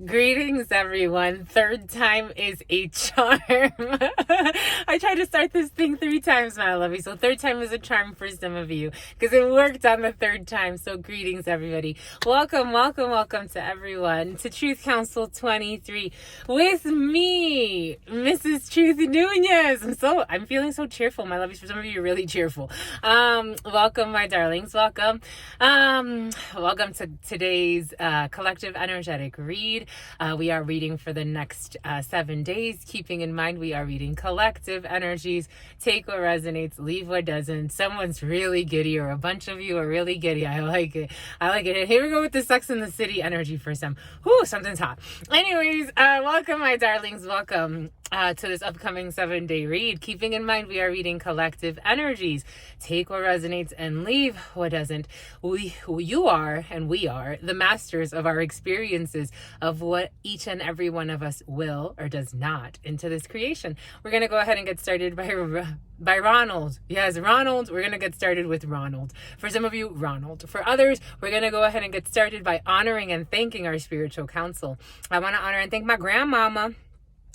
Greetings, everyone. Third time is a charm. I tried to start this thing 3 times, my lovey. So third time is a charm for some of you because it worked on the third time. So greetings, everybody. Welcome to everyone to Truth Council 23 with me, Mrs. Truth Nunez. I'm feeling so cheerful, my lovies. For some of you, you're really cheerful. Welcome, my darlings. Welcome. Welcome to today's collective energetic read. We are reading for the next 7 days, keeping in mind we are reading collective energies. Take what resonates, leave what doesn't. Someone's really giddy, or a bunch of you are really giddy. I like it. And here we go with the Sex in the City energy for some. Whoo, something's hot. Anyways, welcome, my darlings. Welcome to this upcoming 7-day read. Keeping in mind we are reading collective energies. Take what resonates and leave what doesn't. You are and we are the masters of our experiences of what each and every one of us will or does not into this creation. We're going to go ahead and get started by Ronald. Yes, Ronald. We're going to get started with Ronald. For some of you, Ronald. For others, we're going to go ahead and get started by honoring and thanking our spiritual council. I want to honor and thank my grandmama,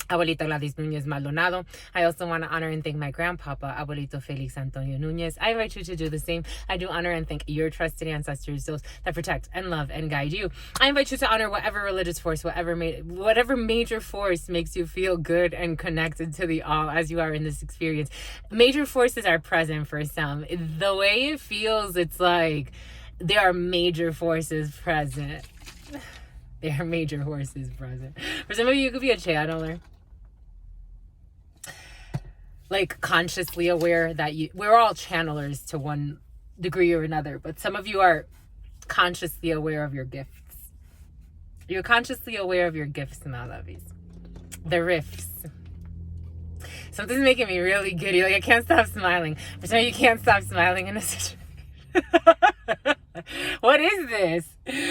Abuelita Gladys Nunez Maldonado. I also want to honor and thank my grandpapa, Abuelito Felix Antonio Nunez. I invite you to do the same. I do honor and thank your trusted ancestors, those that protect and love and guide you. I invite you to honor whatever religious force, whatever major force makes you feel good and connected to the all as you are in this experience. Major forces are present for some. The way it feels, it's like there are major forces present. There are major forces present. For some of you, it could be a channeler. Like consciously aware that we're all channelers to one degree or another, but some of you are consciously aware of your gifts. You're consciously aware of your gifts, my lovies. The rifts. Something's making me really giddy. Like I can't stop smiling. For some of you can't stop smiling in a situation. What is this?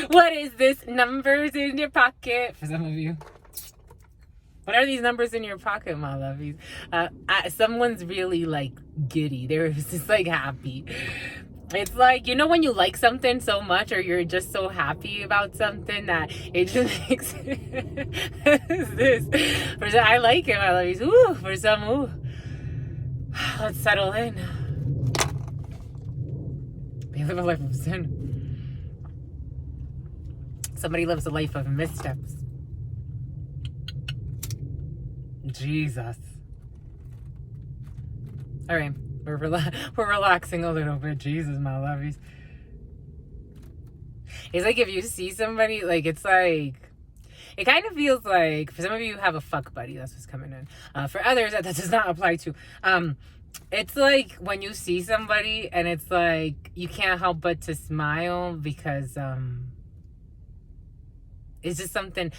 What is this? Numbers in your pocket. For some of you. What are these numbers in your pocket, my lovies? Someone's really like giddy. They're just like happy. It's like, you know, when you like something so much or you're just so happy about something that it just makes this. For some, I like it, my lovies. Ooh, for some, ooh. Let's settle in. They live a life of sin. Somebody lives a life of missteps. Jesus. All right, we're relaxing a little bit. Jesus, my lovies. It's like if you see somebody, like it's like, it kind of feels like, for some of you have a fuck buddy, that's what's coming in. For others, that does not apply to. It's like when you see somebody and it's like, you can't help but to smile because, it's just something,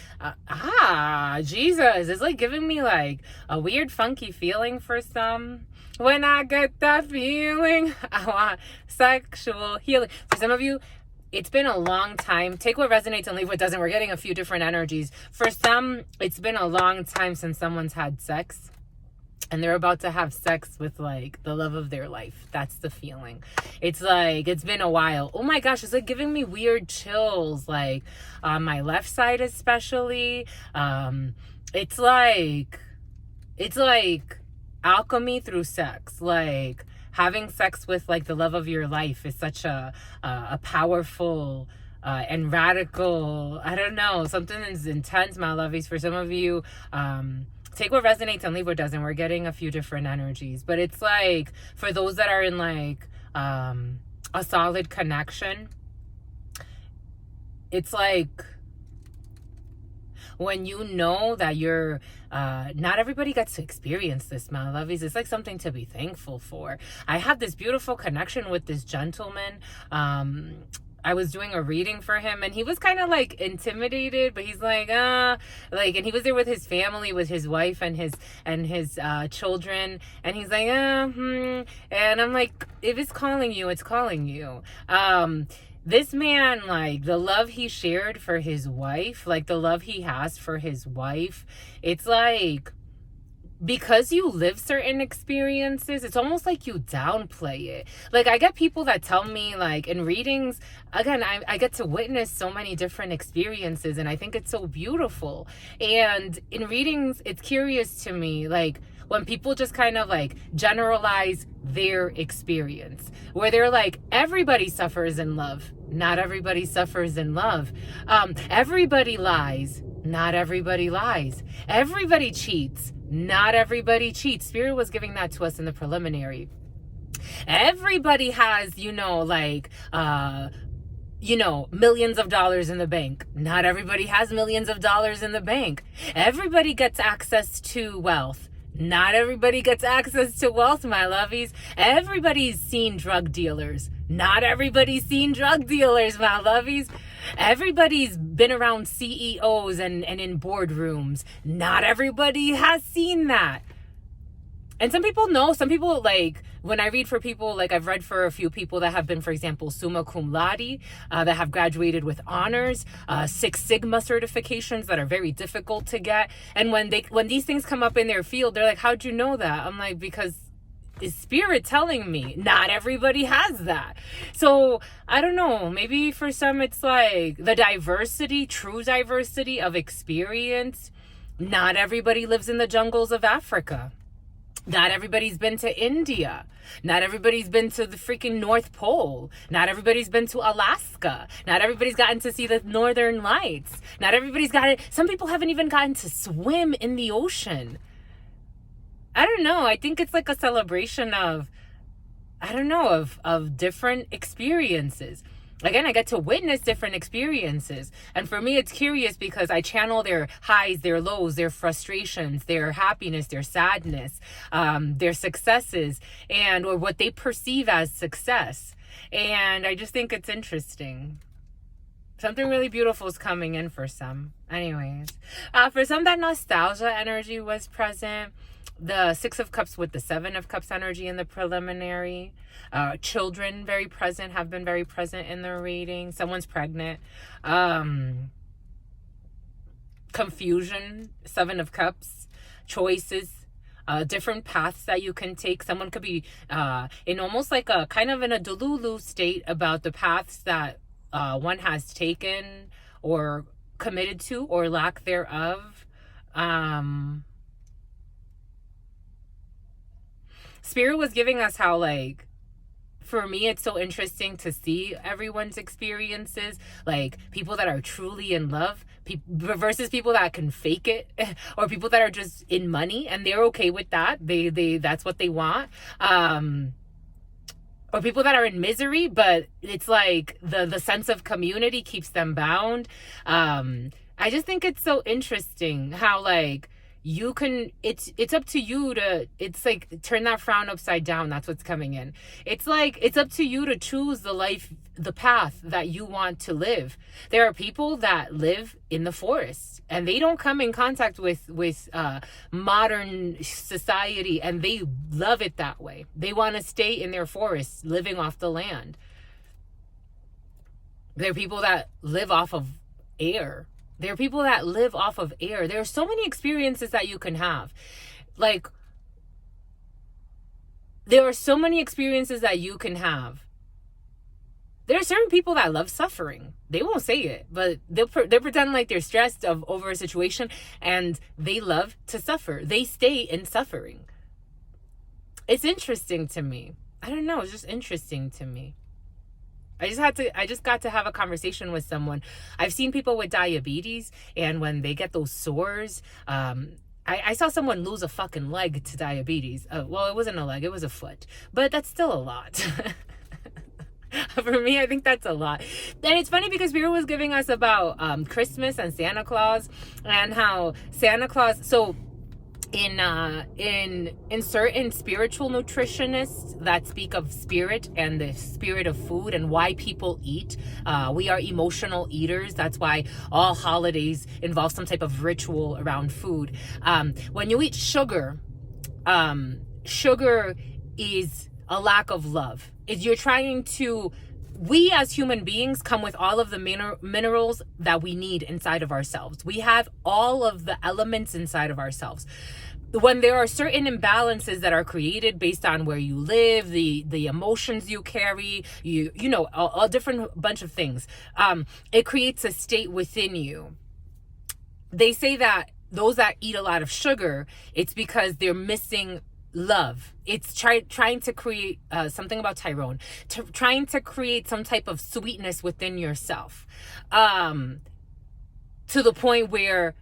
Jesus, it's like giving me like a weird funky feeling for some. When I get that feeling, I want sexual healing. For some of you, it's been a long time. Take what resonates and leave what doesn't. We're getting a few different energies. For some, it's been a long time since someone's had sex. And they're about to have sex with like the love of their life. That's the feeling. It's like, it's been a while. Oh my gosh, it's like giving me weird chills. Like on my left side especially. It's like alchemy through sex. Like having sex with like the love of your life is such a powerful and radical, I don't know, something that's intense, my lovies. For some of you, take what resonates and leave what doesn't. We're getting a few different energies. But it's like, for those that are in like a solid connection, it's like when you know that you're, not everybody gets to experience this, my lovies. It's like something to be thankful for. I had this beautiful connection with this gentleman. I was doing a reading for him and he was kind of like intimidated, but he's like, and he was there with his family, with his wife and his children. And he's like, and I'm like, if it's calling you, it's calling you. This man, like the love he shared for his wife, like the love he has for his wife, it's like because you live certain experiences, it's almost like you downplay it. Like, I get people that tell me, like, in readings, again, I get to witness so many different experiences, and I think it's so beautiful. And in readings, it's curious to me, like, when people just kind of like generalize their experience, where they're like, everybody suffers in love. Not everybody suffers in love. Everybody lies. Not everybody lies. Everybody cheats. Not everybody cheats. Spirit was giving that to us in the preliminary. Everybody has, millions of dollars in the bank. Not everybody has millions of dollars in the bank. Everybody gets access to wealth. Not everybody gets access to wealth, my lovies. Everybody's seen drug dealers. Not everybody's seen drug dealers, my lovies. Everybody's been around CEOs and in boardrooms. Not everybody has seen that. And some people know, some people, like, when I read for people, like, I've read for a few people that have been, for example, summa cum laude, that have graduated with honors, Six Sigma certifications that are very difficult to get. And when these things come up in their field, they're like, how'd you know that? I'm like, because is Spirit telling me? Not everybody has that. So I don't know, maybe for some it's like the diversity, true diversity of experience. Not everybody lives in the jungles of Africa. Not everybody's been to India. Not everybody's been to the freaking North Pole. Not everybody's been to Alaska. Not everybody's gotten to see the Northern Lights. Not everybody's got it. Some people haven't even gotten to swim in the ocean. I don't know. I think it's like a celebration of, of different experiences. Again, I get to witness different experiences. And for me, it's curious because I channel their highs, their lows, their frustrations, their happiness, their sadness, their successes, or what they perceive as success. And I just think it's interesting. Something really beautiful is coming in for some. Anyways, for some, that nostalgia energy was present. The Six of Cups with the Seven of Cups energy in the preliminary. Children very present, have been very present in the reading. Someone's pregnant. Confusion, Seven of Cups. Choices, different paths that you can take. Someone could be in almost like a kind of in a delulu state about the paths that one has taken or committed to or lack thereof. Spirit was giving us how, like, for me, it's so interesting to see everyone's experiences, like people that are truly in love versus people that can fake it, or people that are just in money and they're okay with that. They that's what they want. Or people that are in misery, but it's like the sense of community keeps them bound. I just think it's so interesting how, like, you can, it's up to you to, it's like, turn that frown upside down. That's what's coming in. It's like, it's up to you to choose the path that you want to live. There are people that live in the forest and they don't come in contact with modern society, and they love it that way. They want to stay in their forests, living off the land. There are people that live off of air. There are people that live off of air. There are so many experiences that you can have. Like, there are so many experiences that you can have. There are certain people that love suffering. They won't say it, but they'll pretend like they're stressed over a situation, and they love to suffer. They stay in suffering. It's interesting to me. I don't know. It's just interesting to me. I just got to have a conversation with someone. I've seen people with diabetes, and when they get those sores, I saw someone lose a fucking leg to diabetes. Well, it wasn't a leg, it was a foot, but that's still a lot. For me, I think that's a lot. And it's funny because Spirit was giving us about Christmas and Santa Claus, and how Santa Claus, so in certain spiritual nutritionists that speak of spirit and the spirit of food and why people eat, we are emotional eaters. That's why all holidays involve some type of ritual around food. When you eat sugar, sugar is a lack of love. You're trying to, we as human beings come with all of the minerals that we need inside of ourselves. We have all of the elements inside of ourselves. when there are certain imbalances that are created based on where you live, the emotions you carry, you know, a different bunch of things, it creates a state within you. They say that those that eat a lot of sugar, it's because they're missing love. It's trying to create something about Tyrone, trying to create some type of sweetness within yourself, to the point where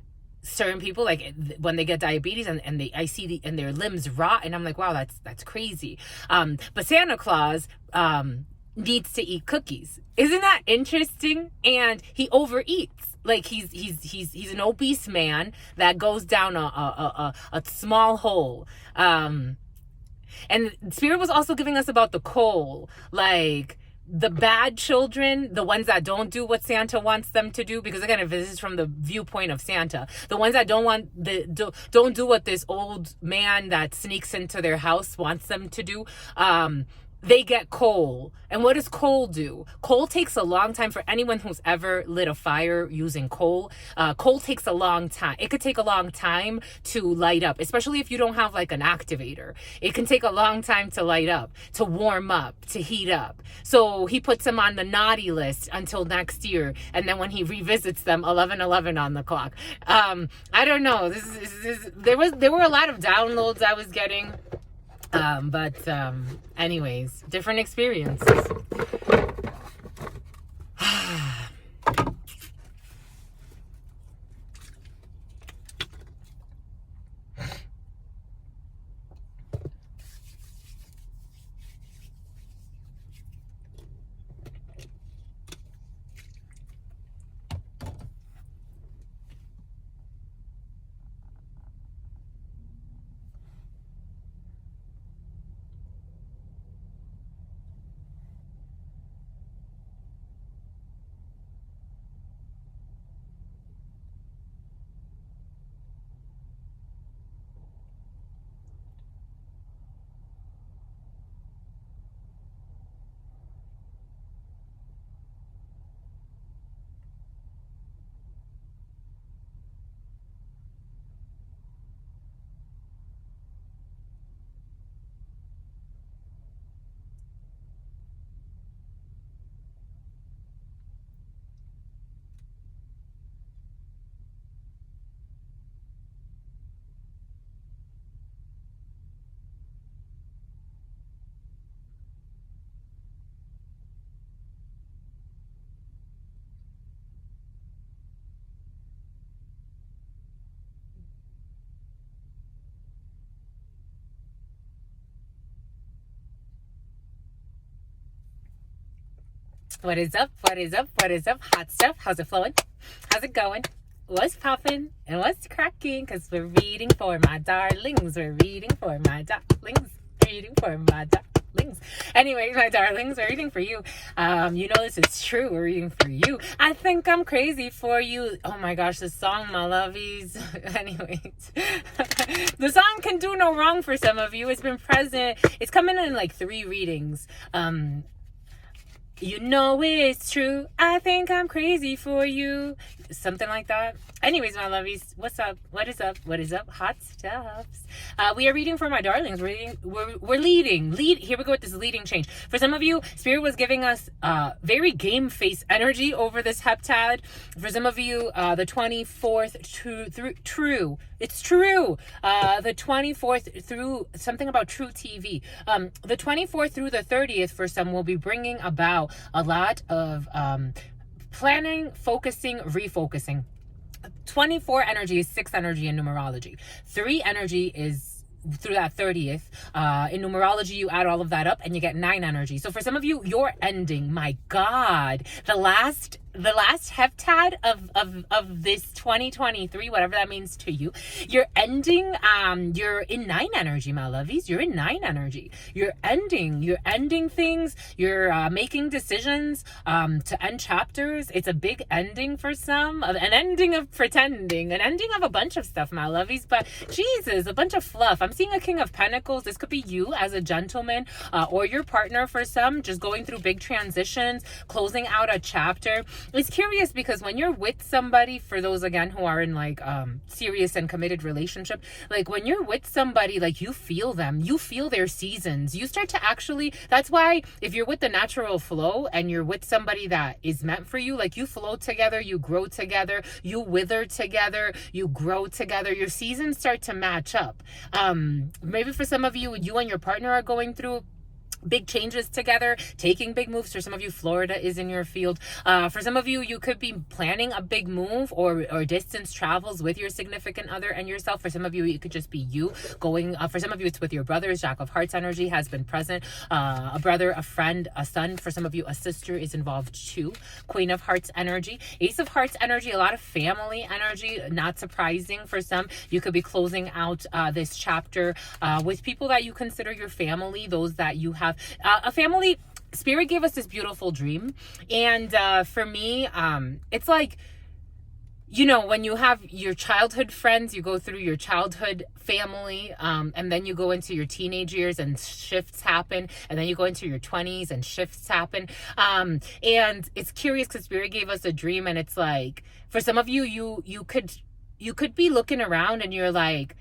certain people, like when they get diabetes and I see and their limbs rot, and I'm like, wow, that's crazy. But Santa Claus needs to eat cookies. Isn't that interesting? And he overeats. Like he's an obese man that goes down a small hole. And Spirit was also giving us about the coal, like the bad children, the ones that don't do what Santa wants them to do, because again, if this is from the viewpoint of Santa, the ones that don't do what this old man that sneaks into their house wants them to do, they get coal. And what does coal do? Coal takes a long time. For anyone who's ever lit a fire using coal, coal takes a long time. It could take a long time to light up, especially if you don't have like an activator. It can take a long time to light up, to warm up, to heat up. So he puts them on the naughty list until next year. And then when he revisits them, 11:11 on the clock. I don't know. There were a lot of downloads I was getting. But anyways, different experiences. What is up? What is up? What is up? Hot stuff. How's it flowing? How's it going? What's popping and what's cracking? Because we're reading for my darlings. We're reading for my darlings. Reading for my darlings. Anyways, my darlings, we're reading for you. You know this is true. We're reading for you. I think I'm crazy for you. Oh my gosh, this song, my lovies. Anyways, the song can do no wrong for some of you. It's been present. It's coming in like 3 readings. You know it's true. I think I'm crazy for you. Something like that. Anyways, my lovies, what's up? What is up? What is up? Hot stuffs. We are reading for my darlings. We're leading. Here we go with this leading change. For some of you, Spirit was giving us very game face energy over this heptad. For some of you, the 24th true. It's true. The 24th through something about True TV. The 24th through the 30th for some will be bringing about a lot of planning, focusing, refocusing. 24 energy is 6 energy in numerology. 3 energy is through that 30th. In numerology, you add all of that up and you get 9 energy. So for some of you, you're ending, my God, the last heptad of this 2023, whatever that means to you. You're ending, you're in 9 energy, my lovies. You're in 9 energy. You're ending things. You're making decisions to end chapters. It's a big ending for some, an ending of pretending, an ending of a bunch of stuff, my lovies. But Jesus, a bunch of fluff. I'm seeing a King of Pentacles. This could be you as a gentleman, or your partner for some, just going through big transitions, closing out a chapter. it's curious because when you're with somebody, for those again who are in like serious and committed relationship, like when you're with somebody, like you feel them, you feel their seasons. You start to actually, that's why if you're with the natural flow and you're with somebody that is meant for you, like you flow together, you grow together, you wither together, you grow together, your seasons start to match up. Maybe for some of you, you and your partner are going through big changes together, taking big moves. For some of you, Florida is in your field. For some of you, you could be planning a big move or distance travels with your significant other and yourself. For some of you, it could just be you going. For some of you, it's with your brothers. Jack of Hearts energy has been present. A brother, a friend, a son. For some of you, a sister is involved too. Queen of Hearts energy. Ace of Hearts energy, a lot of family energy. Not surprising for some. You could be closing out this chapter with people that you consider your family, those that you have a family. Spirit gave us this beautiful dream, and for me, it's like, you know, when you have your childhood friends, you go through your childhood family, and then you go into your teenage years and shifts happen, and then you go into your 20s and shifts happen. And it's curious because Spirit gave us a dream, and it's like, for some of you, you could be looking around and you're like,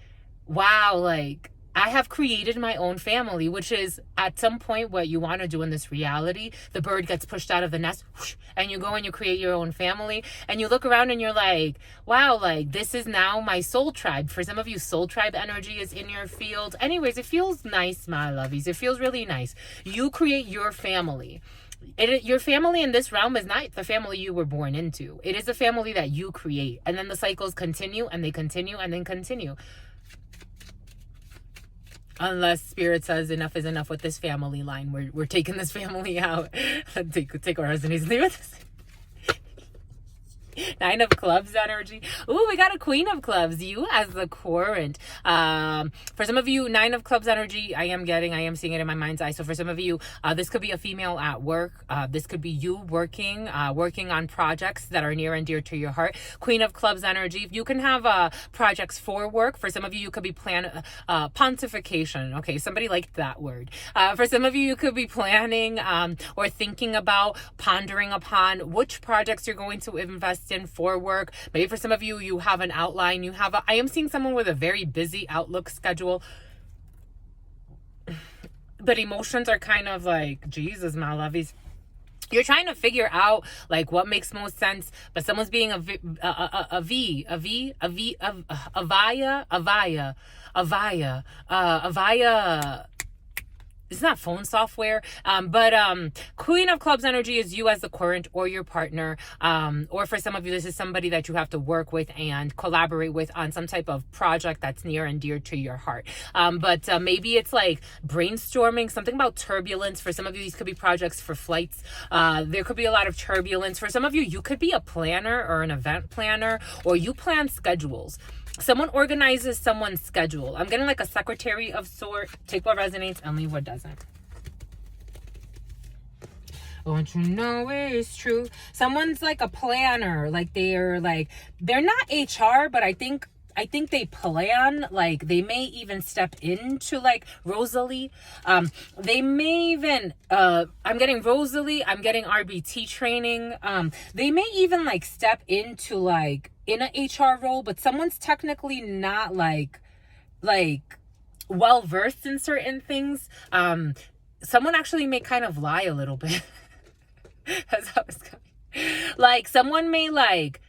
wow, like, I have created my own family, which is at some point what you want to do in this reality. The bird gets pushed out of the nest, whoosh, and you go and you create your own family, and you look around and you're like, wow, like this is now my soul tribe. For some of you, soul tribe energy is in your field. Anyways, it feels nice, my lovies. It feels really nice. You create your family. Your family in this realm is not the family you were born into. It is a family that you create, and then the cycles continue and they continue and then continue. Unless Spirit says enough is enough with this family line. We're taking this family out. Take our husbands, leave it. Nine of Clubs energy. Ooh, we got a Queen of Clubs. You as the current. For some of you, Nine of Clubs energy, I am seeing it in my mind's eye. So for some of you, this could be a female at work. This could be you working on projects that are near and dear to your heart. Queen of Clubs energy. You can have projects for work. For some of you, could be pontification. Okay, somebody liked that word. For some of you, you could be planning or thinking about, pondering upon which projects you're going to invest in for work. Maybe for some of you, you have an outline. I am seeing someone with a very busy outlook schedule, but emotions are kind of like, Jesus, my lovies. You're trying to figure out like what makes most sense, but someone's being it's not phone software, but Queen of Clubs energy is you as the current or your partner, or for some of you, this is somebody that you have to work with and collaborate with on some type of project that's near and dear to your heart. But maybe it's like brainstorming, something about turbulence. For some of you, these could be projects for flights. There could be a lot of turbulence. For some of you, you could be a planner or an event planner, or you plan schedules. Someone organizes someone's schedule. I'm getting like a secretary of sort. Take what resonates and leave what doesn't. Don't you know it's true? Someone's like a planner. Like they're not HR, but I think they plan. Like they may even step into like Rosalie. They may even I'm getting Rosalie, I'm getting RBT training. They may even like step into like in an HR role, but someone's technically not like well versed in certain things. Someone actually may kind of lie a little bit. That's how it's coming. Like someone may like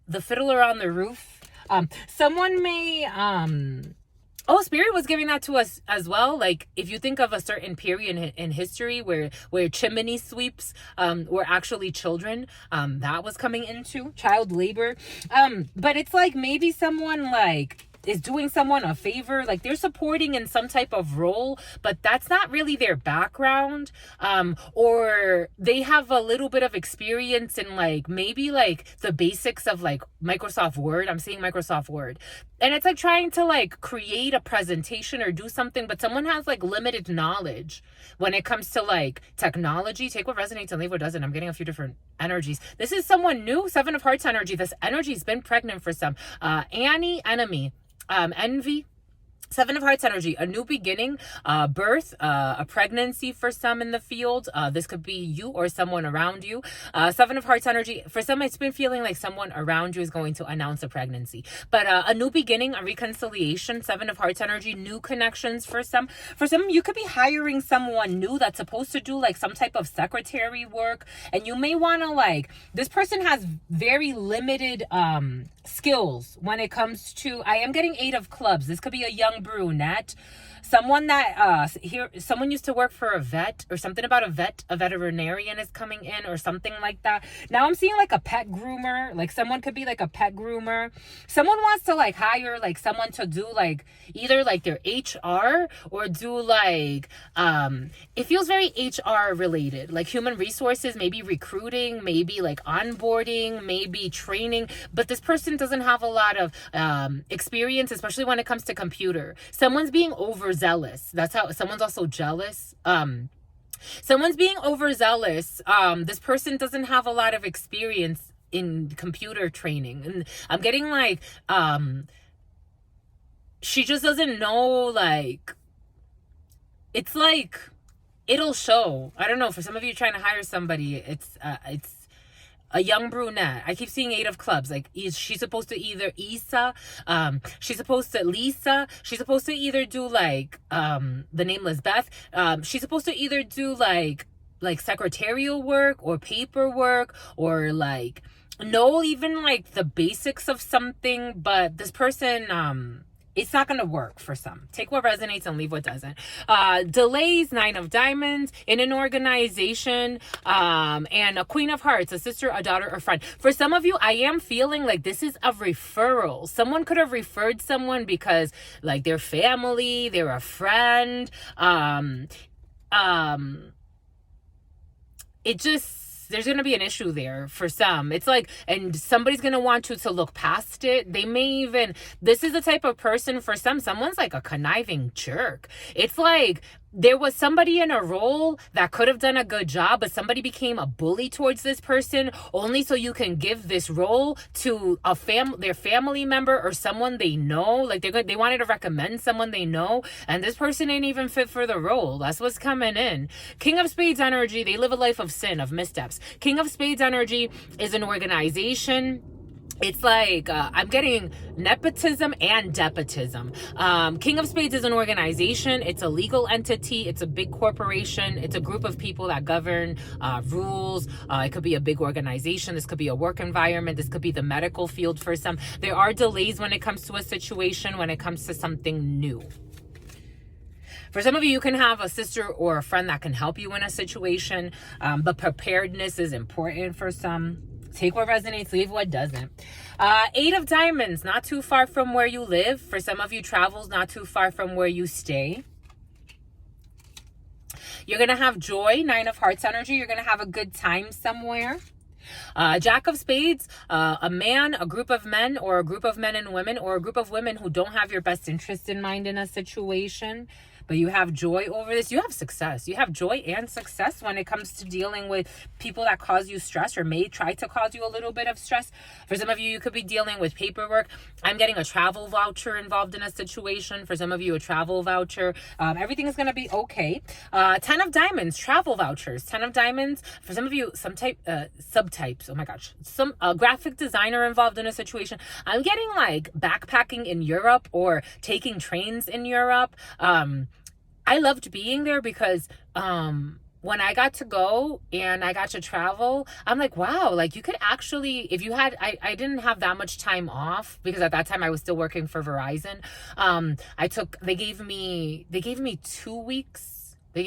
the Fiddler on the Roof. Someone may Spirit was giving that to us as well. Like if you think of a certain period in history where chimney sweeps were actually children, that was coming into child labor. But it's like maybe someone like is doing someone a favor, like they're supporting in some type of role, but that's not really their background, or they have a little bit of experience in like maybe like the basics of like Microsoft Word. I'm seeing Microsoft Word, and it's like trying to like create a presentation or do something, but someone has like limited knowledge when it comes to like technology. Take what resonates and leave what doesn't. I'm getting a few different energies. This is someone new. 7 of Hearts energy. This energy's been pregnant for some. Envy. Seven of Hearts energy, a new beginning, birth, a pregnancy for some in the field. This could be you or someone around you. Seven of Hearts energy, for some, it's been feeling like someone around you is going to announce a pregnancy. But a new beginning, a reconciliation, Seven of Hearts energy, new connections for some. For some, you could be hiring someone new that's supposed to do like some type of secretary work. And you may want to like, this person has very limited skills when it comes to, I am getting Eight of Clubs. This could be a young brunette, someone that someone used to work for a vet or something about a veterinarian is coming in or something like that. Now I'm seeing like a pet groomer, like someone could be like a pet groomer. Someone wants to like hire like someone to do like either like their HR or do like it feels very HR related, like human resources, maybe recruiting, maybe like onboarding, maybe training, but this person doesn't have a lot of experience, especially when it comes to computer. Someone's being overzealous. That's how someone's also jealous. Someone's being overzealous. This person doesn't have a lot of experience in computer training. And I'm getting like, she just doesn't know, like, it's like, it'll show. I don't know. For some of you trying to hire somebody, it's a young brunette. I keep seeing Eight of Clubs. Like, she's supposed to either Lisa, she's supposed to either do like the nameless Beth. She's supposed to either do like secretarial work or paperwork or like know even like the basics of something, but this person it's not going to work for some. Take what resonates and leave what doesn't. Delays, Nine of Diamonds, in an organization, and a Queen of Hearts, a sister, a daughter, or friend. For some of you, I am feeling like this is a referral. Someone could have referred someone because like their family, they're a friend. It just, there's going to be an issue there for some. It's like, and somebody's going to want you to look past it. They may even, this is the type of person for some, someone's like a conniving jerk. It's like, there was somebody in a role that could have done a good job, but somebody became a bully towards this person only so you can give this role to their family member or someone they know. Like they wanted to recommend someone they know, and this person ain't even fit for the role. That's what's coming in. King of Spades energy, they live a life of sin, of missteps. King of Spades energy is an organization. It's like, I'm getting nepotism and depotism. King of Spades is an organization. It's a legal entity. It's a big corporation. It's a group of people that govern rules. It could be a big organization. This could be a work environment. This could be the medical field for some. There are delays when it comes to a situation, when it comes to something new. For some of you, you can have a sister or a friend that can help you in a situation, but preparedness is important for some. Take what resonates, leave what doesn't. Eight of Diamonds, not too far from where you live. For some of you, travels not too far from where you stay. You're going to have joy, Nine of Hearts energy. You're going to have a good time somewhere. Jack of Spades, a man, a group of men, or a group of men and women, or a group of women who don't have your best interest in mind in a situation. But you have joy over this. You have success. You have joy and success when it comes to dealing with people that cause you stress or may try to cause you a little bit of stress. For some of you, you could be dealing with paperwork. I'm getting a travel voucher involved in a situation. For some of you, a travel voucher. Everything is going to be okay. 10 of Diamonds, travel vouchers. 10 of Diamonds. For some of you, subtypes. Oh my gosh. Some graphic designer involved in a situation. I'm getting like backpacking in Europe or taking trains in Europe. I loved being there because when I got to go and I got to travel, I'm like, wow, like you could actually, if you had, I didn't have that much time off because at that time I was still working for Verizon. They gave me 2 weeks. They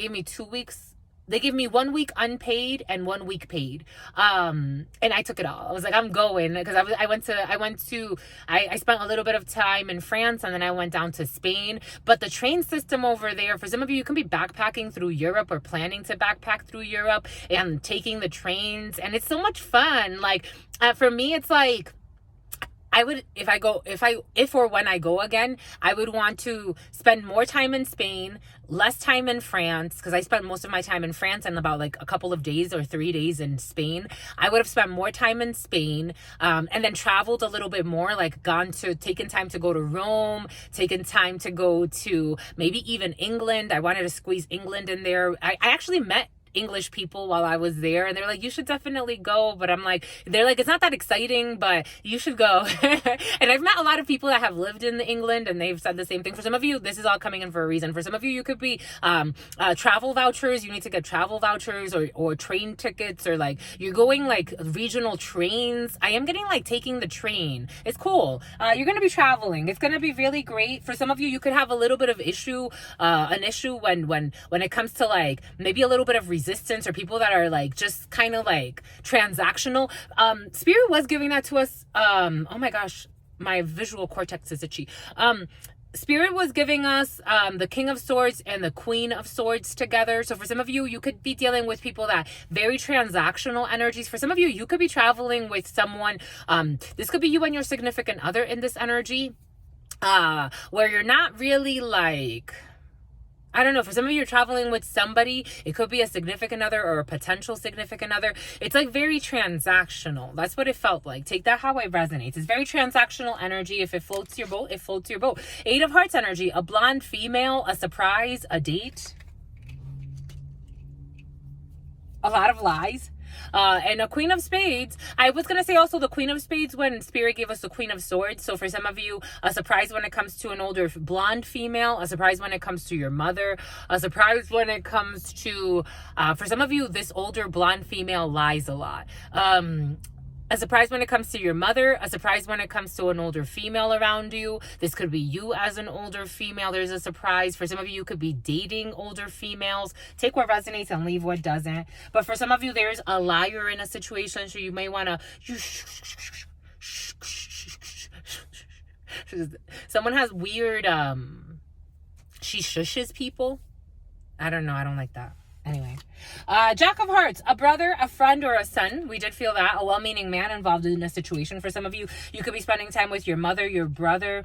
gave me 1 week unpaid and 1 week paid. And I took it all. I was like, I'm going because I spent a little bit of time in France and then I went down to Spain. But the train system over there, for some of you, you can be backpacking through Europe or planning to backpack through Europe and taking the trains. And it's so much fun. Like for me, it's like, I would, if or when I go again, I would want to spend more time in Spain, less time in France, because I spent most of my time in France and about like a couple of days or 3 days in Spain. I would have spent more time in Spain, and then traveled a little bit more, like taken time to go to Rome, taken time to go to maybe even England. I wanted to squeeze England in there. I actually met English people while I was there, and they're like, you should definitely go. But I'm like, they're like, it's not that exciting, but you should go. And I've met a lot of people that have lived in England, and they've said the same thing. For some of you, this is all coming in for a reason. For some of you, you could be travel vouchers. You need to get travel vouchers or train tickets, or like you're going like regional trains. I am getting like taking the train. It's cool. You're going to be traveling. It's going to be really great. For some of you, you could have a little bit of an issue when it comes to like maybe a little bit of resistance, or people that are like just kind of like transactional. Spirit was giving that to us. Oh my gosh, my visual cortex is itchy. Spirit was giving us the King of Swords and the Queen of Swords together. So for some of you, you could be dealing with people that very transactional energies. For some of you, you could be traveling with someone. This could be you and your significant other in this energy, where you're not really like, I don't know, for some of you, you're traveling with somebody. It could be a significant other or a potential significant other. It's like very transactional. That's what it felt like. Take that how it resonates. It's very transactional energy. If it floats your boat, it floats your boat. 8 of Hearts energy, a blonde female, a surprise, a date. A lot of lies. And a Queen of Spades. I was going to say also the Queen of Spades when Spirit gave us the Queen of Swords. So for some of you, a surprise when it comes to an older blonde female, a surprise when it comes to your mother, a surprise when it comes to, for some of you, this older blonde female lies a lot. A surprise when it comes to your mother, a surprise when it comes to an older female around you. This could be you as an older female. There's a surprise. For some of you, you could be dating older females. Take what resonates and leave what doesn't. But for some of you, there's a liar in a situation, so you may want to... Someone has weird... She shushes people. I don't know. I don't like that. Anyway, Jack of Hearts, a brother, a friend, or a son. We did feel that. A well-meaning man involved in a situation. For some of you, you could be spending time with your mother, your brother,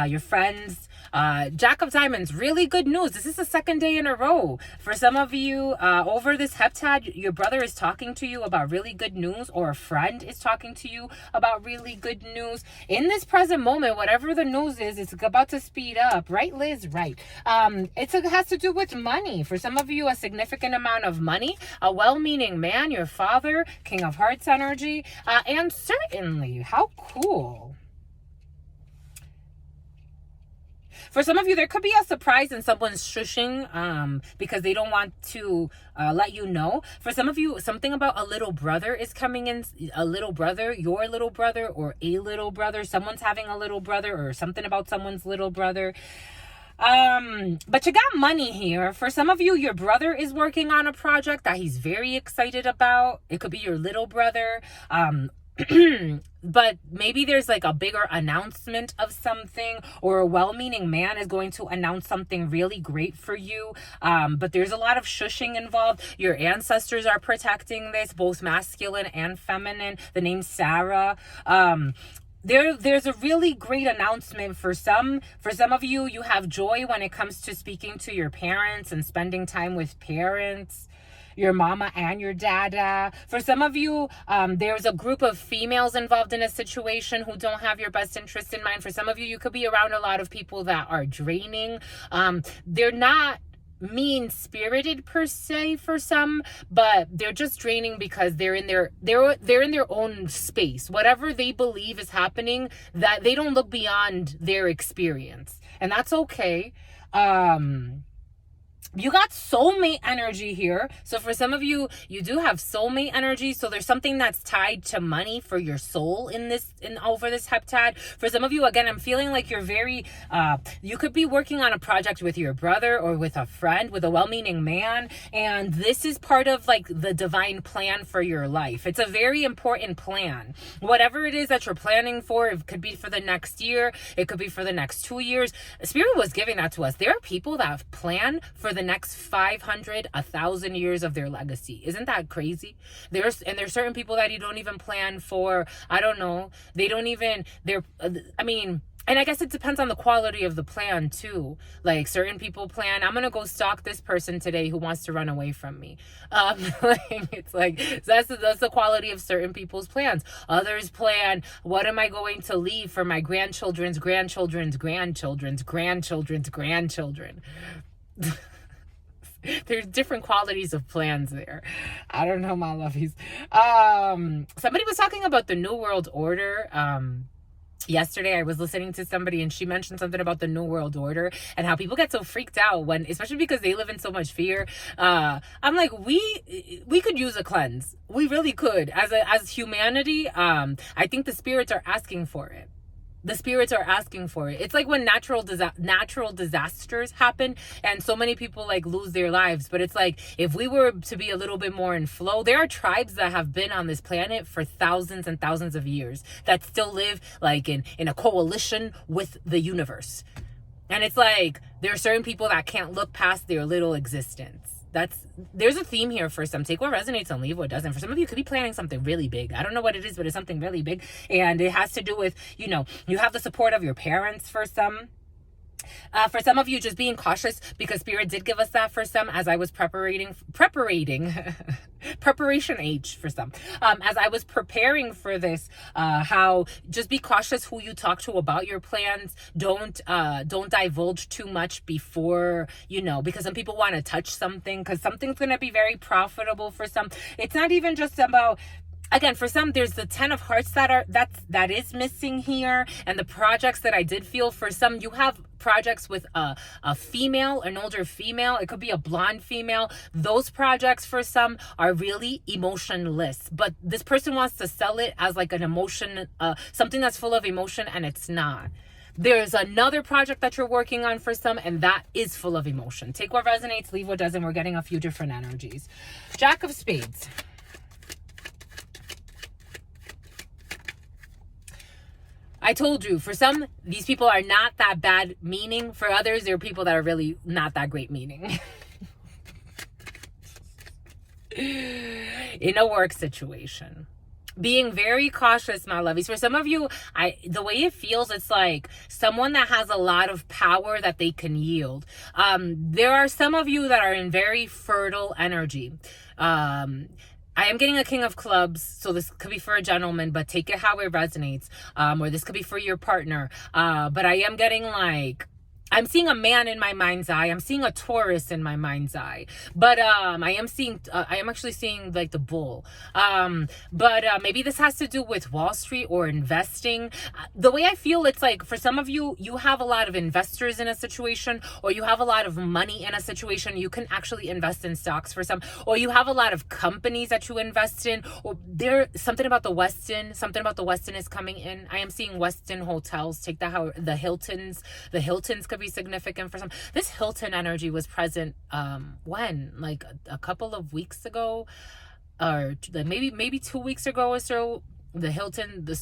your friends. Jack of Diamonds, really good news. This is the second day in a row. For some of you, over this heptad, your brother is talking to you about really good news, or a friend is talking to you about really good news. In this present moment, whatever the news is, it's about to speed up. Right, Liz? Right. It has to do with money. For some of you, a significant amount of money, a well-meaning man, your father, King of Hearts energy, and certainly, how cool. For some of you, there could be a surprise and someone's shushing because they don't want to let you know. For some of you, something about a little brother is coming in. A little brother, your little brother, or a little brother. Someone's having a little brother, or something about someone's little brother. But you got money here. For some of you, your brother is working on a project that he's very excited about. It could be your little brother. But maybe there's like a bigger announcement of something, or a well-meaning man is going to announce something really great for you. But there's a lot of shushing involved. Your ancestors are protecting this, both masculine and feminine. The name Sarah. There's a really great announcement for some. For some of you, you have joy when it comes to speaking to your parents and spending time with parents, your mama and your dada. For some of you, there's a group of females involved in a situation who don't have your best interest in mind. For some of you, you could be around a lot of people that are draining. They're not mean-spirited per se for some, but they're just draining because they're in their own space. Whatever they believe is happening, that they don't look beyond their experience, and that's okay. You got soulmate energy here. So for some of you, you do have soulmate energy. So there's something that's tied to money for your soul in over this heptad. For some of you, again, I'm feeling like you're very, you could be working on a project with your brother or with a friend, with a well-meaning man. And this is part of like the divine plan for your life. It's a very important plan. Whatever it is that you're planning for, it could be for the next year. It could be for the next 2 years. Spirit was giving that to us. There are people that plan for for the next 500, 1,000 years of their legacy. Isn't that crazy? There's certain people that you don't even plan for, I don't know, they don't even, and I guess it depends on the quality of the plan too. Like certain people plan, I'm going to go stalk this person today who wants to run away from me. It's like, that's the quality of certain people's plans. Others plan, what am I going to leave for my grandchildren's grandchildren's grandchildren's grandchildren's grandchildren? There's different qualities of plans there. I don't know, my lovies. Somebody was talking about the New World Order. Yesterday I was listening to somebody and she mentioned something about the New World Order and how people get so freaked out when, especially because they live in so much fear. I'm like, we could use a cleanse. We really could. As humanity, I think the spirits are asking for it. The spirits are asking for it. It's like when natural disasters happen and so many people like lose their lives. But it's like, if we were to be a little bit more in flow, there are tribes that have been on this planet for thousands and thousands of years that still live like in a coalition with the universe. And it's like, there are certain people that can't look past their little existence. There's a theme here for some. Take what resonates and leave what doesn't. For some of you, could be planning something really big. I don't know what it is, but it's something really big. And it has to do with, you have the support of your parents for some. For some of you, just being cautious, because Spirit did give us that for some, as I was preparation H for some. As I was preparing for this, how just be cautious who you talk to about your plans. Don't divulge too much before, because some people want to touch something, because something's going to be very profitable for some. It's not even just about, again, for some, there's the 10 of hearts that is missing here. And the projects that I did feel, for some, you have projects with a female, an older female. It could be a blonde female. Those projects for some are really emotionless. But this person wants to sell it as like an emotion, something that's full of emotion, and it's not. There's another project that you're working on for some, and that is full of emotion. Take what resonates, leave what doesn't. We're getting a few different energies. Jack of Spades. I told you, for some, these people are not that bad meaning. For others, there are people that are really not that great meaning. In a work situation. Being very cautious, my lovies. For some of you, the way it feels, it's like someone that has a lot of power that they can yield. There are some of you that are in very fertile energy. I am getting a King of Clubs, so this could be for a gentleman, but take it how it resonates. Or this could be for your partner. But I am getting like, I'm seeing a man in my mind's eye. I'm seeing a Taurus in my mind's eye. But I am actually seeing like the bull. But maybe this has to do with Wall Street or investing. The way I feel, it's like for some of you, you have a lot of investors in a situation, or you have a lot of money in a situation. You can actually invest in stocks for some, or you have a lot of companies that you invest in, or there's something about the Westin is coming in. I am seeing Westin hotels. Take that how the Hiltons could be significant for some. This Hilton energy was present when, like a couple of weeks ago, or maybe 2 weeks ago or so. The Hilton, George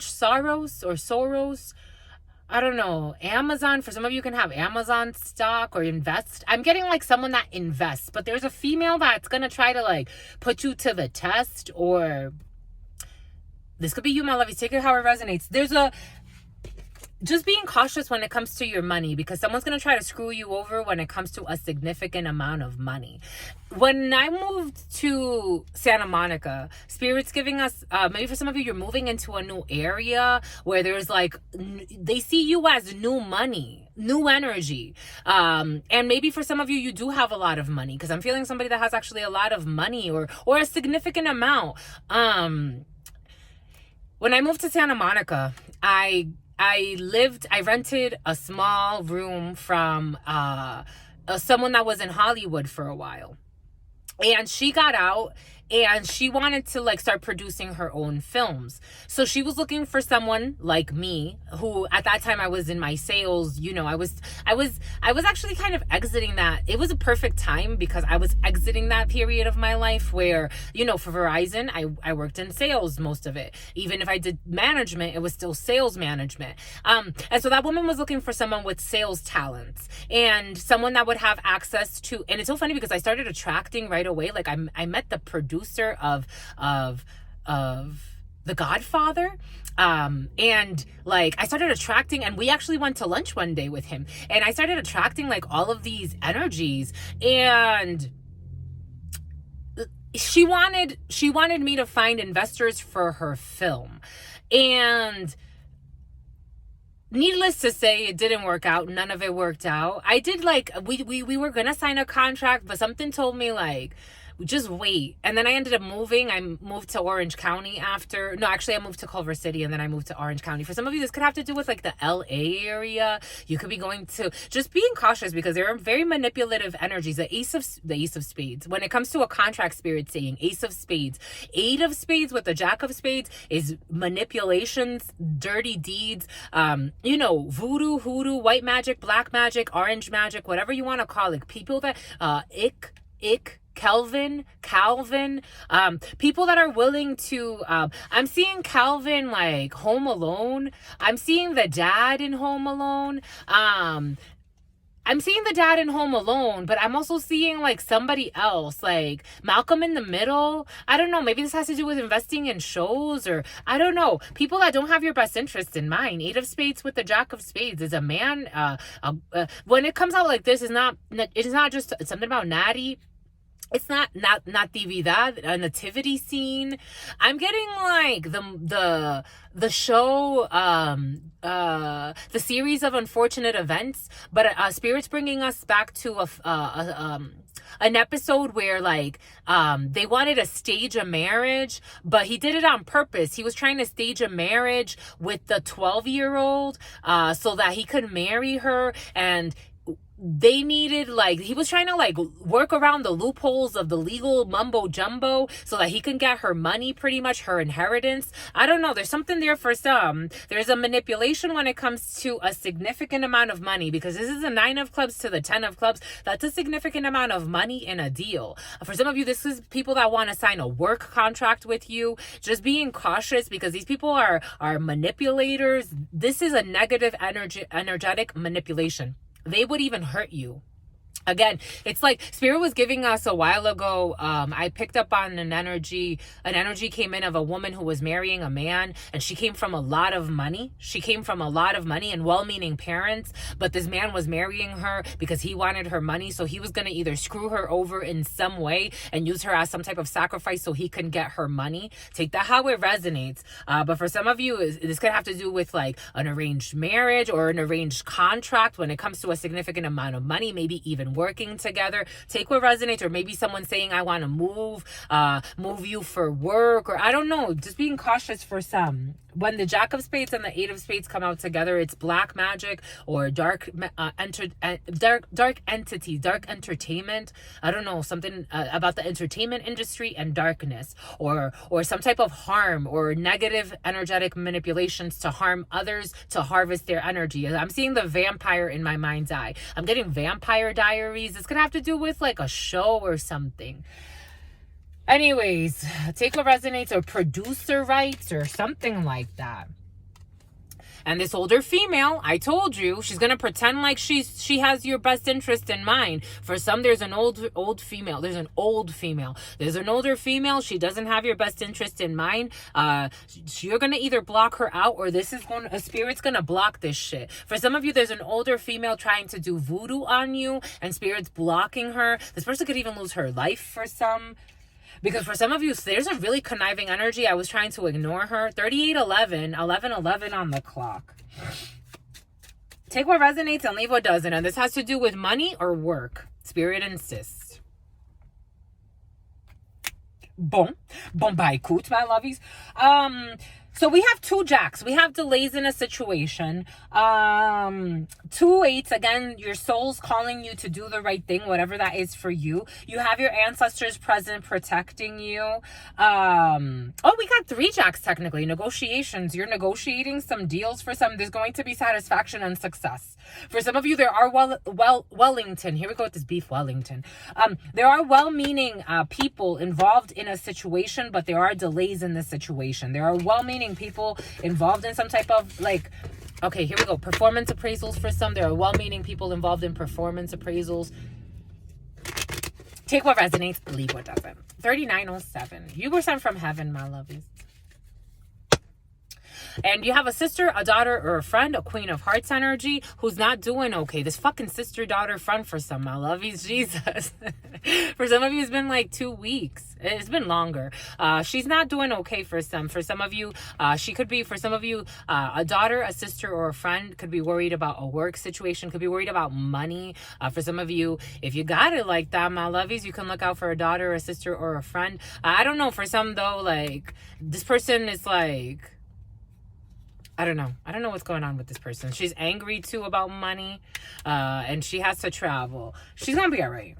Soros or Soros, I don't know. Amazon, for some of you can have Amazon stock or invest. I'm getting like someone that invests, but there's a female that's gonna try to like put you to the test, or this could be you, my lovies. Take it how it resonates. Just being cautious when it comes to your money, because someone's going to try to screw you over when it comes to a significant amount of money. When I moved to Santa Monica, Spirit's giving us, maybe for some of you, you're moving into a new area where there's like, they see you as new money, new energy. And maybe for some of you, you do have a lot of money, because I'm feeling somebody that has actually a lot of money or a significant amount. When I moved to Santa Monica, I rented a small room from someone that was in Hollywood for a while. And she got out and she wanted to like start producing her own films. So she was looking for someone like me who at that time I was in my sales, I was actually kind of exiting that. It was a perfect time because I was exiting that period of my life where, for Verizon, I worked in sales most of it. Even if I did management, it was still sales management. And so that woman was looking for someone with sales talents and someone that would have access to, and it's so funny because I started attracting right away. Like I met the producer of The Godfather. And like I started attracting, and we actually went to lunch one day with him, and I started attracting like all of these energies, and she wanted me to find investors for her film. And needless to say, it didn't work out. None of it worked out. I did like, we were gonna sign a contract, but something told me like, just wait. And then I ended up moving. I moved to Orange County after. No, actually, I moved to Culver City, and then I moved to Orange County. For some of you, this could have to do with like the LA area. You could be going to, just being cautious because there are very manipulative energies. The ace of spades. When it comes to a contract spirit saying ace of spades, 8 of spades with the jack of spades is manipulations, dirty deeds, voodoo, hoodoo, white magic, black magic, orange magic, whatever you want to call it. People that, Calvin, people that are willing to, I'm seeing Calvin like Home Alone. I'm seeing the dad in Home Alone. I'm seeing the dad in Home Alone, but I'm also seeing like somebody else, like Malcolm in the Middle. I don't know. Maybe this has to do with investing in shows, or I don't know. People that don't have your best interest in mind. 8 of spades with the jack of spades is a man. When it comes out like this, it is not just something about Natty. It's not Natividad, a nativity scene. I'm getting like the show, the series of unfortunate events, but Spirit's bringing us back to an episode where like they wanted to stage a marriage, but he did it on purpose. He was trying to stage a marriage with the 12-year-old so that he could marry her, and they needed, like, he was trying to like work around the loopholes of the legal mumbo jumbo so that he can get her money, pretty much her inheritance. I don't know, there's something there for some. There's a manipulation when it comes to a significant amount of money, because this is a 9 of clubs to the 10 of clubs. That's a significant amount of money in a deal. For some of you, this is people that want to sign a work contract with you. Just being cautious, because these people are manipulators. This is a negative energetic manipulation. They would even hurt you. Again, it's like Spirit was giving us a while ago. I picked up on an energy came in of a woman who was marrying a man, and she came from a lot of money. And well-meaning parents, but this man was marrying her because he wanted her money. So he was going to either screw her over in some way and use her as some type of sacrifice so he can get her money. Take that how it resonates. But for some of you, this could have to do with like an arranged marriage or an arranged contract when it comes to a significant amount of money, maybe even working together. Take what resonates. Or maybe someone saying, I want to move you for work, or I don't know, just being cautious for some. When the Jack of Spades and the 8 of Spades come out together, it's black magic or dark entity, dark entertainment. I don't know, something about the entertainment industry and darkness, or some type of harm or negative energetic manipulations to harm others, to harvest their energy. I'm seeing the vampire in my mind's eye. I'm getting Vampire Diaries. This could have to do with like a show or something. Anyways, take what resonates, or producer rights or something like that. And this older female, I told you, she's going to pretend like she has your best interest in mind. For some, there's an old female. There's an older female. She doesn't have your best interest in mind. You're going to either block her out, or a Spirit's going to block this shit. For some of you, there's an older female trying to do voodoo on you, and Spirit's blocking her. This person could even lose her life for some. Because for some of you, there's a really conniving energy. I was trying to ignore her. 3811, 1111 on the clock. Take what resonates and leave what doesn't. And this has to do with money or work. Spirit insists. Bon. Bon, bah écoute, my lovies. So we have 2 jacks. We have delays in a situation. 2 eights. Again, your soul's calling you to do the right thing, whatever that is for you. You have your ancestors present protecting you. Oh, we got 3 jacks technically. Negotiations. You're negotiating some deals for some. There's going to be satisfaction and success. For some of you, there are Wellington. Here we go with this beef Wellington. There are well-meaning people involved in a situation, but there are delays in this situation. There are well-meaning people involved in some type of like, okay, here we go. Performance appraisals for some. There are well-meaning people involved in performance appraisals. Take what resonates, leave what doesn't. 3907. You were sent from heaven, my lovies. And you have a sister, a daughter, or a friend, a Queen of Hearts energy, who's not doing okay. This fucking sister, daughter, friend for some, my lovies. Jesus. For some of you, it's been like 2 weeks. It's been longer. She's not doing okay for some. For some of you, she could be, for some of you, a daughter, a sister, or a friend could be worried about a work situation, could be worried about money. For some of you, if you got it like that, my lovies, you can look out for a daughter, a sister, or a friend. I don't know. For some, though, like, this person is like, I don't know what's going on with this person. She's angry too about money, and she has to travel. She's gonna be all right.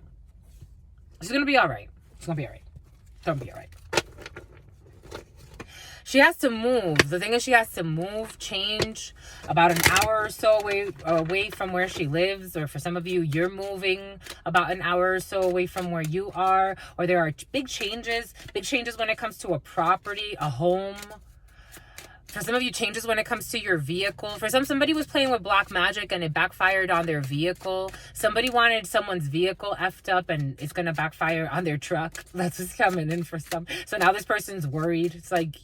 She's gonna be all right. She's gonna be all right. Don't be all right. She has to move. The thing is, she has to move, change about an hour or so away from where she lives. Or for some of you, you're moving about an hour or so away from where you are. Or there are big changes when it comes to a property, a home. For some of you, changes when it comes to your vehicle. For somebody was playing with black magic and it backfired on their vehicle. Somebody wanted someone's vehicle effed up and it's going to backfire on their truck. That's what's coming in for some. So now this person's worried. It's like,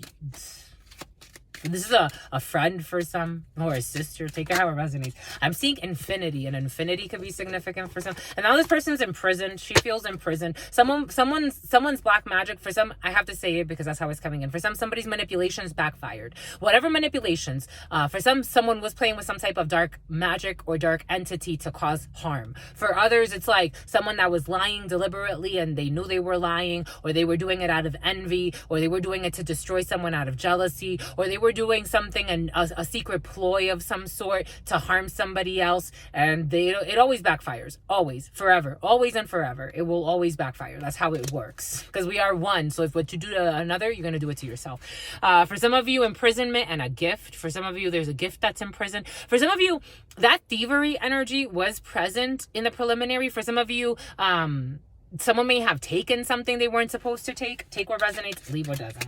this is a friend for some, or a sister. Take it how it resonates. I'm seeing infinity, and infinity could be significant for some. And now this person's in prison. She feels in prison. Someone's black magic. For some, I have to say it because that's how it's coming in. For some, somebody's manipulations backfired. Whatever manipulations. For some, someone was playing with some type of dark magic or dark entity to cause harm. For others, it's like someone that was lying deliberately and they knew they were lying, or they were doing it out of envy, or they were doing it to destroy someone out of jealousy, or they were doing something and a secret ploy of some sort to harm somebody else, and it always backfires. Always, forever, always and forever. It will always backfire. That's how it works, because we are one. So if what you do to another, you're going to do it to yourself. For some of you, imprisonment and a gift. For some of you, there's a gift that's in prison. For some of you, that thievery energy was present in the preliminary. For some of you, someone may have taken something they weren't supposed to take. Take what resonates, leave what doesn't.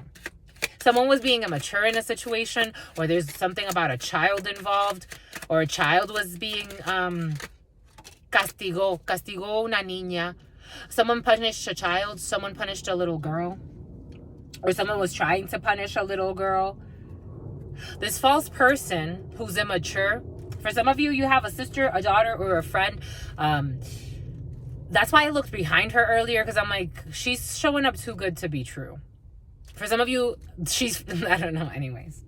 Someone was being immature in a situation, or there's something about a child involved, or a child was being castigó una niña. Someone punished a child, someone punished a little girl, or someone was trying to punish a little girl. This false person who's immature, for some of you, you have a sister, a daughter, or a friend. That's why I looked behind her earlier, because I'm like, she's showing up too good to be true. For some of you, I don't know, anyways.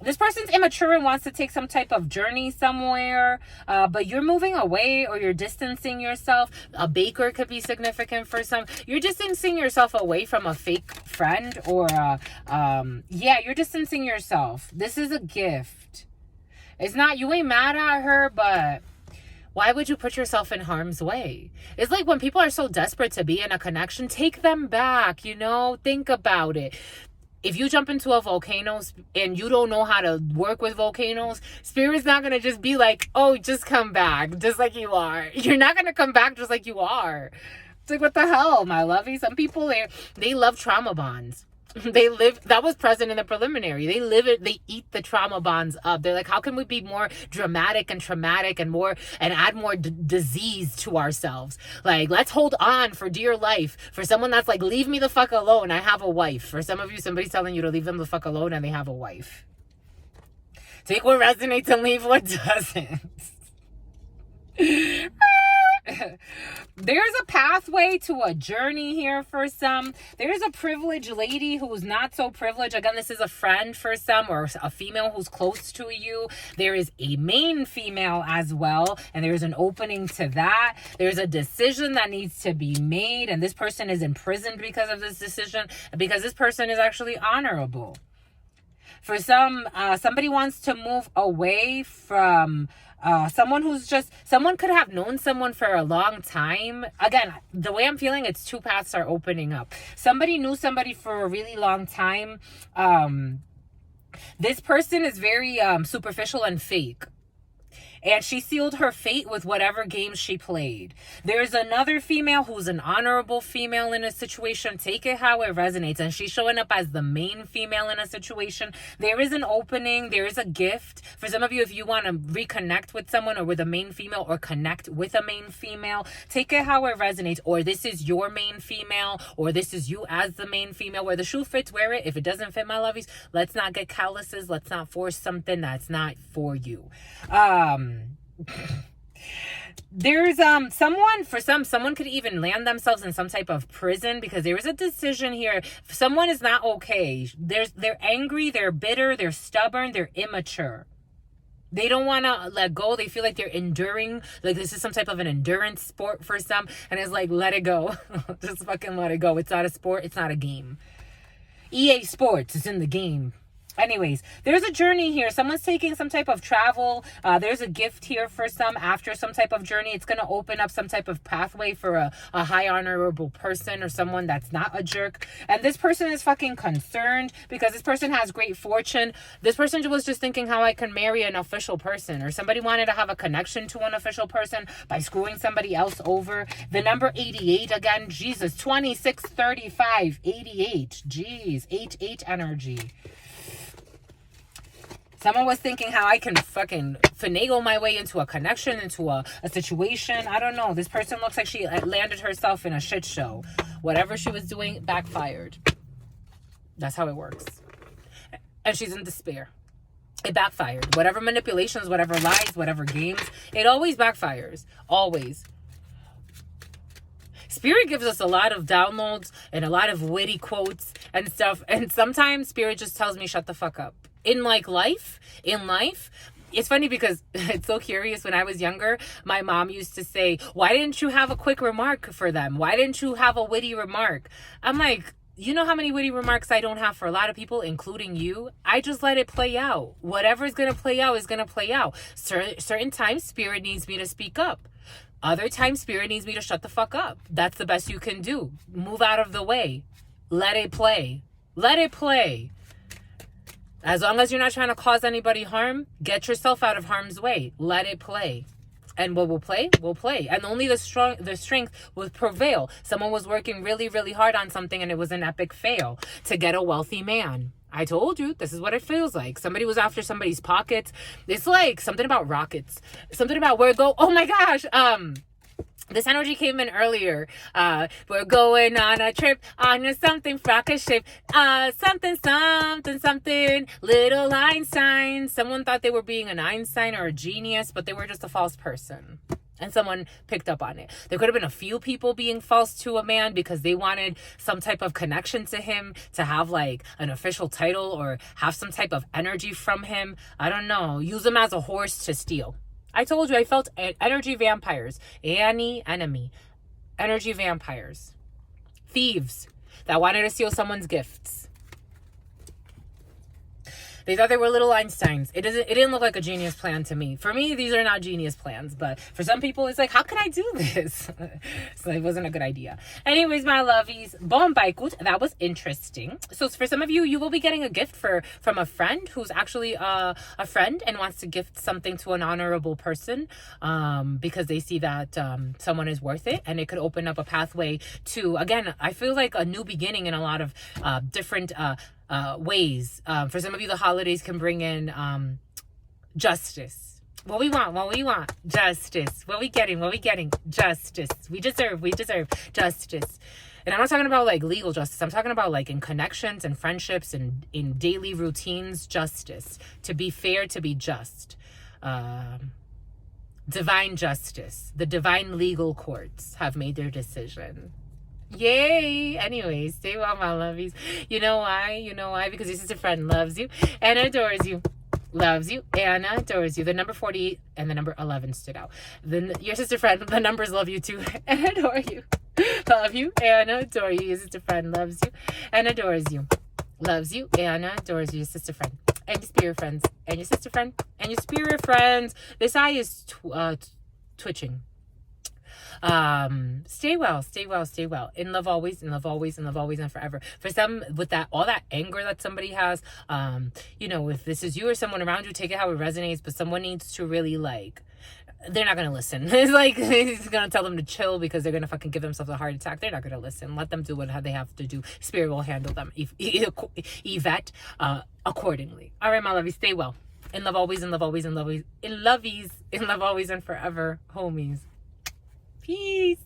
This person's immature and wants to take some type of journey somewhere, but you're moving away, or you're distancing yourself. A baker could be significant for some. You're distancing yourself away from a fake friend, or, you're distancing yourself. This is a gift. It's not, you ain't mad at her, but why would you put yourself in harm's way? It's like when people are so desperate to be in a connection, take them back, think about it. If you jump into a volcano and you don't know how to work with volcanoes, Spirit's not going to just be like, oh, just come back just like you are. You're not going to come back just like you are. It's like, what the hell, my lovey? Some people, they love trauma bonds. That was present in the preliminary. They live it, they eat the trauma bonds up. They're like, how can we be more dramatic and traumatic and add more disease to ourselves? Like, let's hold on for dear life. For someone that's like, leave me the fuck alone, I have a wife. For some of you, somebody's telling you to leave them the fuck alone and they have a wife. Take what resonates and leave what doesn't. There's a pathway to a journey here for some. There's a privileged lady who's not so privileged. Again, this is a friend for some, or a female who's close to you. There is a main female as well, and there's an opening to that. There's a decision that needs to be made, and this person is imprisoned because of this decision, because this person is actually honorable. For some, somebody wants to move away from someone who's just, someone could have known someone for a long time. Again, the way I'm feeling, it's two paths are opening up. Somebody knew somebody for a really long time. This person is very superficial and fake. And she sealed her fate with whatever games she played. There's another female who's an honorable female in a situation. Take it how it resonates. And she's showing up as the main female in a situation. There is an opening. There is a gift. For some of you, if you want to reconnect with someone or with a main female or connect with a main female, take it how it resonates. Or this is your main female, or this is you as the main female. Where the shoe fits, wear it. If it doesn't fit, my lovies, let's not get calluses. Let's not force something that's not for you. There's someone could even land themselves in some type of prison because there is a decision here. Someone is not okay. They're angry, they're bitter, they're stubborn, they're immature. They don't want to let go. They feel like they're enduring. Like this is some type of an endurance sport for some. And it's like, let it go. Just fucking let it go. It's not a sport. It's not a game. EA Sports is in the game. Anyways, there's a journey here. Someone's taking some type of travel. There's a gift here for some after some type of journey. It's going to open up some type of pathway for a high honorable person or someone that's not a jerk. And this person is fucking concerned because this person has great fortune. This person was just thinking how I can marry an official person, or somebody wanted to have a connection to an official person by screwing somebody else over. The number 88 again, Jesus, 26, 35, 88. Jeez, 8 energy. Someone was thinking how I can fucking finagle my way into a connection, into a situation. I don't know. This person looks like she landed herself in a shit show. Whatever she was doing backfired. That's how it works. And she's in despair. It backfired. Whatever manipulations, whatever lies, whatever games, it always backfires. Always. Spirit gives us a lot of downloads and a lot of witty quotes and stuff. And sometimes Spirit just tells me, shut the fuck up. In life, it's funny because it's so curious. When I was younger, my mom used to say, why didn't you have a quick remark for them? Why didn't you have a witty remark? I'm like, you know how many witty remarks I don't have for a lot of people, including you? I just let it play out. Whatever's going to play out is going to play out. Certain times, Spirit needs me to speak up. Other times, Spirit needs me to shut the fuck up. That's the best you can do. Move out of the way. Let it play. Let it play. As long as you're not trying to cause anybody harm, get yourself out of harm's way. Let it play. And what will play, will play. And only the strength will prevail. Someone was working really, really hard on something and it was an epic fail to get a wealthy man. I told you, this is what it feels like. Somebody was after somebody's pockets. It's like something about rockets. Something about where it go. Oh my gosh. This energy came in earlier. We're going on a trip on a something rocket ship. Something. Little Einstein. Someone thought they were being an Einstein or a genius, but they were just a false person. And someone picked up on it. There could have been a few people being false to a man because they wanted some type of connection to him, to have like an official title or have some type of energy from him. I don't know. Use him as a horse to steal. I told you I felt energy vampires. Enemy. Energy vampires. Thieves that wanted to steal someone's gifts. They thought they were little Einsteins. It didn't look like a genius plan to me. For me, these are not genius plans. But for some people, it's like, how can I do this? So it wasn't a good idea. Anyways, my lovies, bon baikut, that was interesting. So for some of you, you will be getting a gift from a friend who's actually a friend and wants to gift something to an honorable person because they see that someone is worth it. And it could open up a pathway to, again, I feel like a new beginning in a lot of different ways. For some of you, the holidays can bring in justice. What we want, justice. What we getting, justice. We deserve justice. And I'm not talking about like legal justice. I'm talking about like in connections and friendships and in daily routines, justice. To be fair, to be just. Divine justice. The divine legal courts have made their decision. Yay! Anyways, stay well, my lovies. You know why? Because your sister friend loves you and adores you. Loves you and adores you. The number 48 and the number 11 stood out. Your sister friend, the numbers love you too and adore you. Love you and adore you. Your sister friend loves you and adores you. loves you and adores you, your sister friend. And your spirit friends. And your sister friend. And your spirit friends. This eye is twitching. Stay well, stay well, stay well. In love always, in love always, in love always, and forever. For some, with that, all that anger that somebody has, if this is you or someone around you, take it how it resonates, but someone needs to really, like, they're not going to listen. It's like, he's going to tell them to chill because they're going to fucking give themselves a heart attack. They're not going to listen. Let them do what they have to do. Spirit will handle them. Yvette, accordingly. All right, my lovies, stay well. In love always, in love always, in love always, in love always, and forever, homies. Peace.